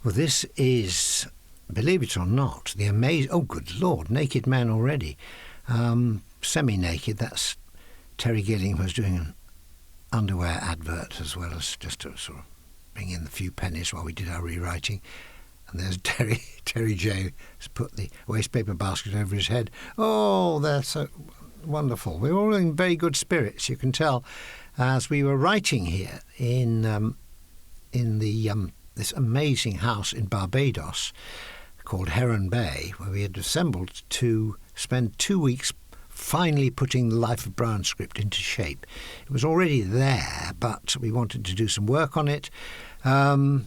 Well, this is, believe it or not, the amazing... Oh, good Lord, naked man already. Semi-naked, that's Terry Gilliam, was doing an underwear advert as well as just to sort of bring in a few pennies while we did our rewriting. And there's Terry J. has put the wastepaper basket over his head. Oh, they're so wonderful. We were all in very good spirits, you can tell, as we were writing here in this amazing house in Barbados called Heron Bay, where we had assembled to spend 2 weeks finally putting the Life of Brian script into shape. It was already there, but we wanted to do some work on it. Terry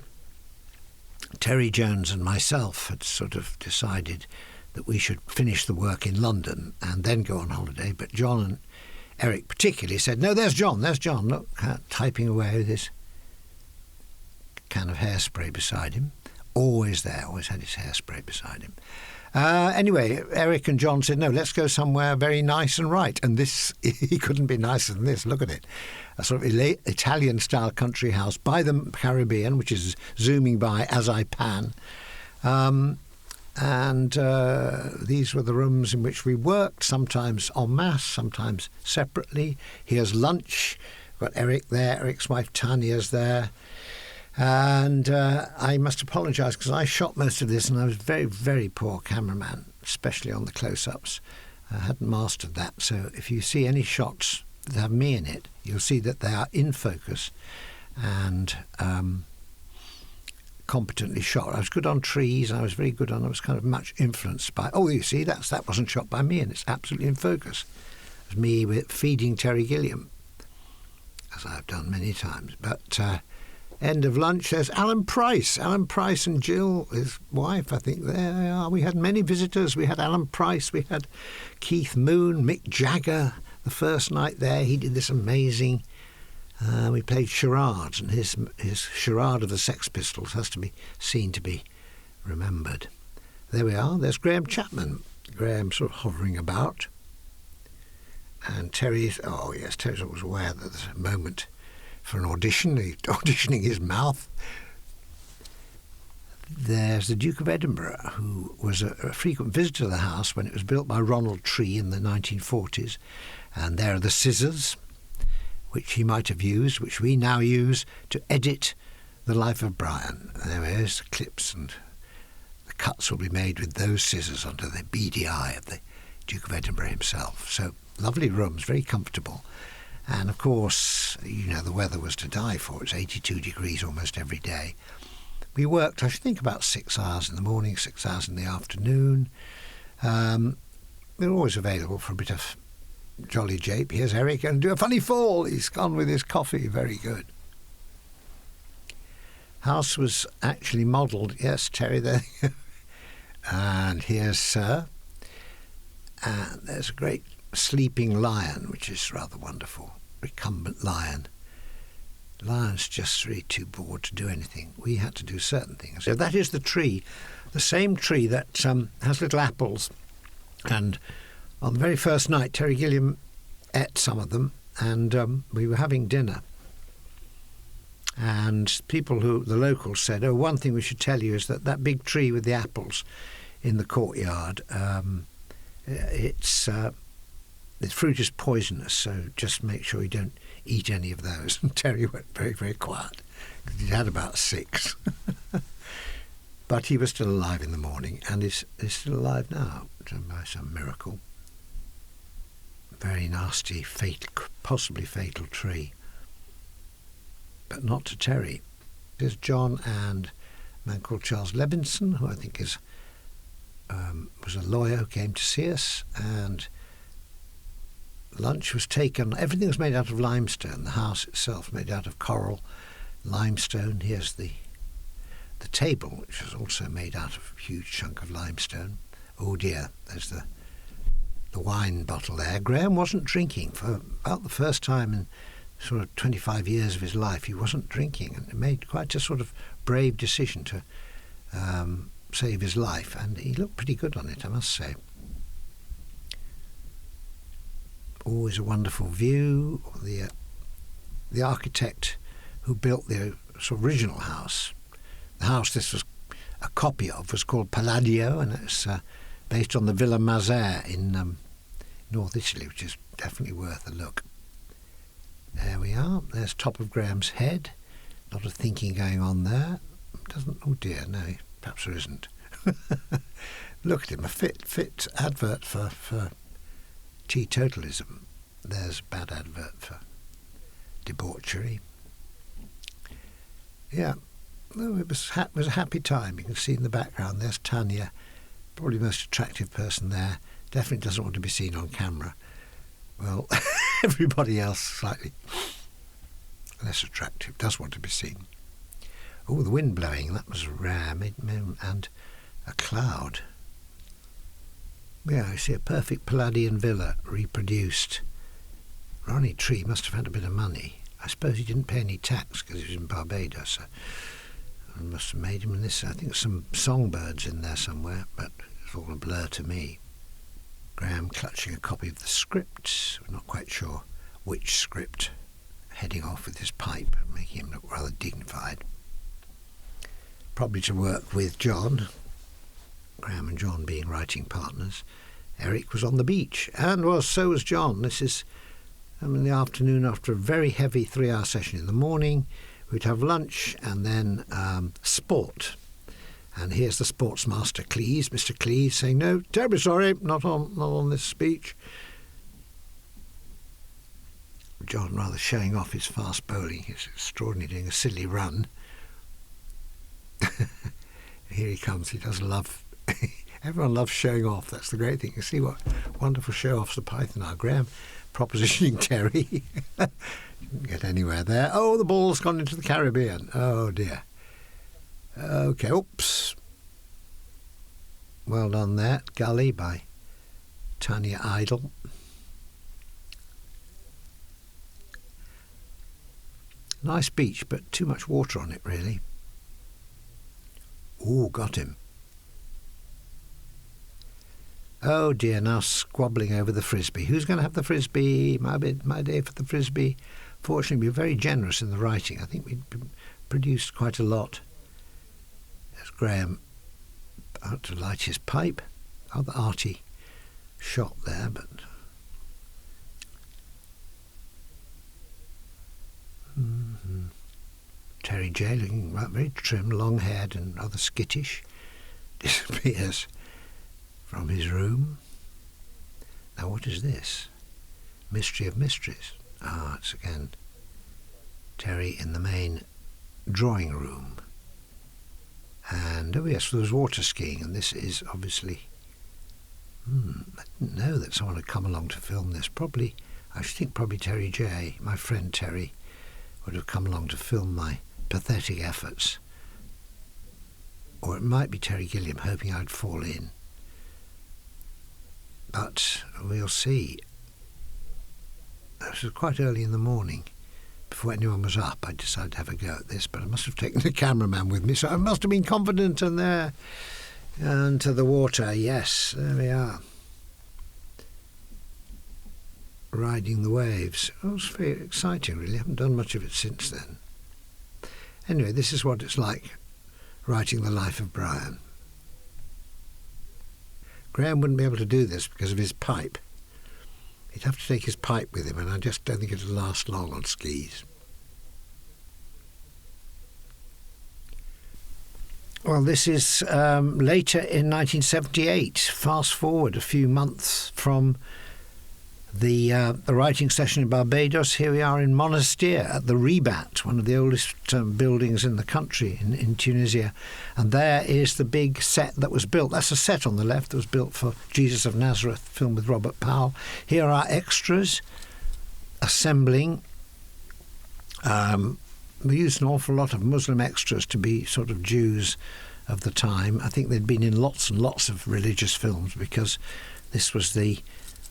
Jones and myself had sort of decided that we should finish the work in London and then go on holiday, but John and Eric particularly said, no, there's John, look, typing away with his can of hairspray beside him. Always there, always had his hairspray beside him. Anyway, Eric and John said, no, let's go somewhere very nice and right. And this, he couldn't be nicer than this. Look at it. A sort of Italian-style country house by the Caribbean, which is zooming by as I pan. These were the rooms in which we worked, sometimes en masse, sometimes separately. Here's lunch. We've got Eric there. Eric's wife Tanya's there. And I must apologise because I shot most of this and I was a very, very poor cameraman, especially on the close-ups. I hadn't mastered that. So if you see any shots that have me in it, you'll see that they are in focus and competently shot. I was good on trees. I was very good on... I was kind of much influenced by... Oh, you see, that wasn't shot by me and it's absolutely in focus. It was me with feeding Terry Gilliam, as I've done many times. But... end of lunch, there's Alan Price and Jill, his wife, I think. There they are. We had many visitors. We had Alan Price, we had Keith Moon, Mick Jagger. The first night there, he did this amazing... we played charades, and his charade of the Sex Pistols has to be seen to be remembered. There we are. There's Graham Chapman. Graham sort of hovering about. And Terry's... Oh, yes, Terry's always aware that there's a moment... for an audition, auditioning his mouth. There's the Duke of Edinburgh, who was a frequent visitor to the house when it was built by Ronald Tree in the 1940s. And there are the scissors, which he might have used, which we now use to edit the Life of Brian. And there's the clips, and the cuts will be made with those scissors under the beady eye of the Duke of Edinburgh himself. So lovely rooms, very comfortable. And, of course, you know, the weather was to die for. It's 82 degrees almost every day. We worked, I should think, about 6 hours in the morning, 6 hours in the afternoon. We were always available for a bit of jolly jape. Here's Eric going to do a funny fall. He's gone with his coffee. Very good. House was actually modelled. Yes, Terry, there. And here's Sir. And there's a great sleeping lion, which is rather wonderful. Recumbent lion. Lion's just really too bored to do anything. We had to do certain things. So that is the tree, the same tree that has little apples. And on the very first night, Terry Gilliam ate some of them, and we were having dinner. And the locals said, oh, one thing we should tell you is that big tree with the apples in the courtyard, the fruit is poisonous, so just make sure you don't eat any of those. And Terry went very, very quiet, because he'd had about 6. But he was still alive in the morning, and is still alive now, by some miracle. Very nasty, possibly fatal tree. But not to Terry. There's John and a man called Charles Levinson, who I think was a lawyer who came to see us, and lunch was taken. Everything was made out of limestone. The house itself made out of coral, limestone. Here's the table, which was also made out of a huge chunk of limestone. Oh dear, there's the wine bottle there. Graham wasn't drinking for about the first time in sort of 25 years of his life. He wasn't drinking, and he made quite a sort of brave decision to save his life, and he looked pretty good on it, I must say. Always a wonderful view. The architect who built the sort of original house, the house this was a copy of was called Palladio, and it's based on the Villa Mazare in North Italy, which is definitely worth a look. There we are. There's top of Graham's head. A lot of thinking going on there. Oh dear, no, perhaps there isn't. Look at him, a fit advert for teetotalism. There's a bad advert for debauchery. Yeah, no, it was a happy time. You can see in the background, there's Tanya, probably the most attractive person there. Definitely doesn't want to be seen on camera. Well, everybody else slightly less attractive, does want to be seen. Oh, the wind blowing, that was rare, and a cloud. Yeah, I see a perfect Palladian villa reproduced. Ronnie Tree must have had a bit of money. I suppose he didn't pay any tax because he was in Barbados. So I must have made him in this. I think some songbirds in there somewhere, but it's all a blur to me. Graham clutching a copy of the script. We're not quite sure which script. Heading off with his pipe, making him look rather dignified. Probably to work with John. Graham and John being writing partners. Eric was on the beach, and so was John. This is in the afternoon after a very heavy 3-hour session. In the morning we'd have lunch and then sport. And here's the sports master, Cleese, Mr. Cleese, saying, "No, terribly sorry, not on this speech." John rather showing off his fast bowling. He's extraordinary, doing a silly run. Here he comes. He does love... Everyone loves showing off. That's the great thing. You see what wonderful show-offs the Python are. Graham propositioning Terry. Didn't get anywhere there. Oh, the ball's gone into the Caribbean. Oh, dear. Okay, oops. Well done there. Gully by Tanya Idle. Nice beach, but too much water on it, really. Ooh, got him. Oh dear, now squabbling over the frisbee. Who's going to have the frisbee? My day for the frisbee. Fortunately, we were very generous in the writing. I think we produced quite a lot. There's Graham about to light his pipe. Rather arty shot there, but... Terry J, looking very trim, long-haired and rather skittish, disappears from his room. Now what is this? Mystery of Mysteries. Ah, it's again Terry in the main drawing room. And oh yes, there was water skiing, and this is obviously... I didn't know that someone had come along to film this. I should think probably Terry J, my friend Terry, would have come along to film my pathetic efforts. Or it might be Terry Gilliam, hoping I'd fall in. But we'll see. It was quite early in the morning. Before anyone was up, I decided to have a go at this, but I must have taken the cameraman with me, so I must have been confident. And there, and to the water, yes, there we are. Riding the waves. Oh, it was very exciting, really. I haven't done much of it since then. Anyway, this is what it's like, writing the life of Brian. Graham wouldn't be able to do this because of his pipe. He'd have to take his pipe with him, and I just don't think it'd last long on skis. Well, this is later in 1978. Fast forward a few months from the writing session in Barbados. Here we are in Monastir at the Rebat, one of the oldest buildings in the country in Tunisia. And there is the big set that was built. That's a set on the left that was built for Jesus of Nazareth, film with Robert Powell. Here are extras assembling. We used an awful lot of Muslim extras to be sort of Jews of the time. I think they'd been in lots and lots of religious films because this was the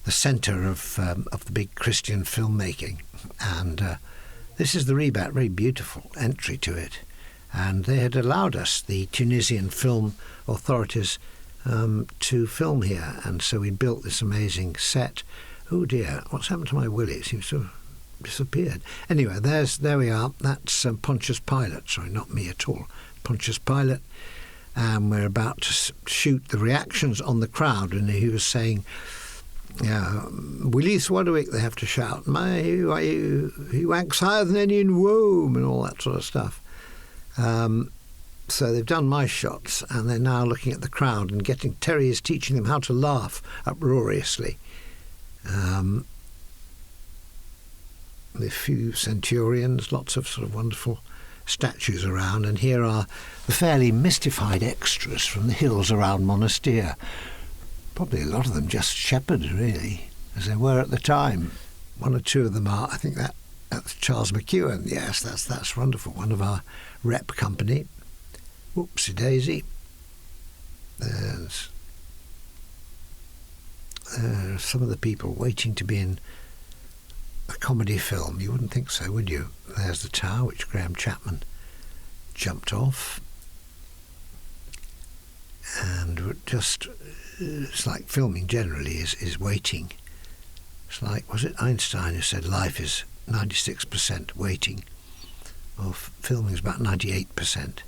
centre of the big Christian filmmaking. And this is the Rebat, very beautiful entry to it. And they had allowed us, the Tunisian film authorities, to film here. And so we built this amazing set. Oh dear, what's happened to my Willie? It seems to have disappeared. Anyway, there we are. That's Pontius Pilate. Sorry, not me at all. Pontius Pilate. and we're about to shoot the reactions on the crowd, and he was saying, Willie Swadwick, they have to shout, he wanks higher than any in Rome, and all that sort of stuff. So they've done my shots, and they're now looking at the crowd, and Terry is teaching them how to laugh uproariously. The few centurions, lots of sort of wonderful statues around, and here are the fairly mystified extras from the hills around Monastir. Probably a lot of them just shepherds, really, as they were at the time. One or two of them are, I think that's Charles McEwen. Yes, that's wonderful. One of our rep company. Whoopsie daisy. There's some of the people waiting to be in a comedy film. You wouldn't think so, would you? There's the tower, which Graham Chapman jumped off. And it's like filming generally is waiting. It's like, was it Einstein who said life is 96% waiting? Well, filming is about 98%.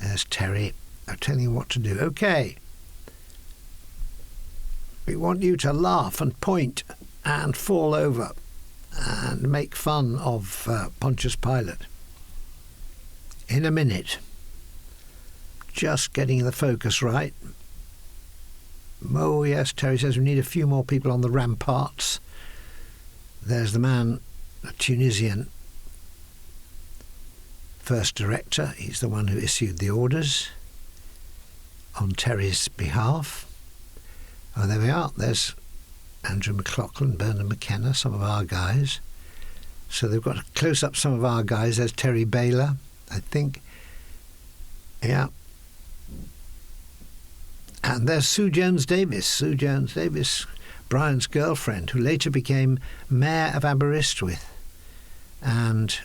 There's Terry. I'm telling you what to do. Okay. We want you to laugh and point and fall over and make fun of Pontius Pilate. In a minute. Just getting the focus right. Oh yes, Terry says we need a few more people on the ramparts. There's the man, a Tunisian first director. He's the one who issued the orders on Terry's behalf. Oh, there we are. There's Andrew McLaughlin, Bernard McKenna, some of our guys. So they've got to close up some of our guys. There's Terry Baylor, I think. Yeah. And there's Sue Jones-Davis, Brian's girlfriend, who later became Mayor of Aberystwyth and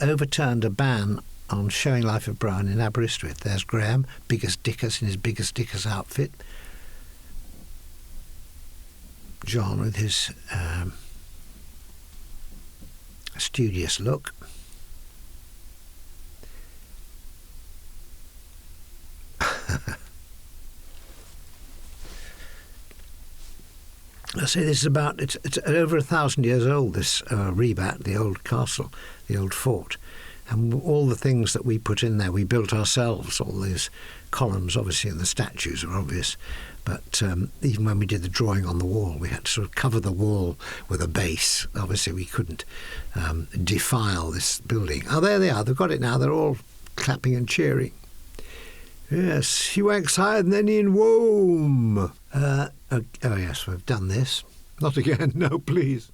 overturned a ban on showing Life of Brian in Aberystwyth. There's Graham, biggest Dickers in his biggest Dickers outfit. John with his studious look. I say this is about, it's over 1,000 years old, this Rebat, the old castle, the old fort. And all the things that we put in there, we built ourselves. All these columns, obviously, and the statues are obvious. But even when we did the drawing on the wall, we had to sort of cover the wall with a base. Obviously, we couldn't defile this building. Oh, there they are. They've got it now. They're all clapping and cheering. Yes, he wanks higher than any in Rome. Oh, yes, we've done this. Not again. No, please.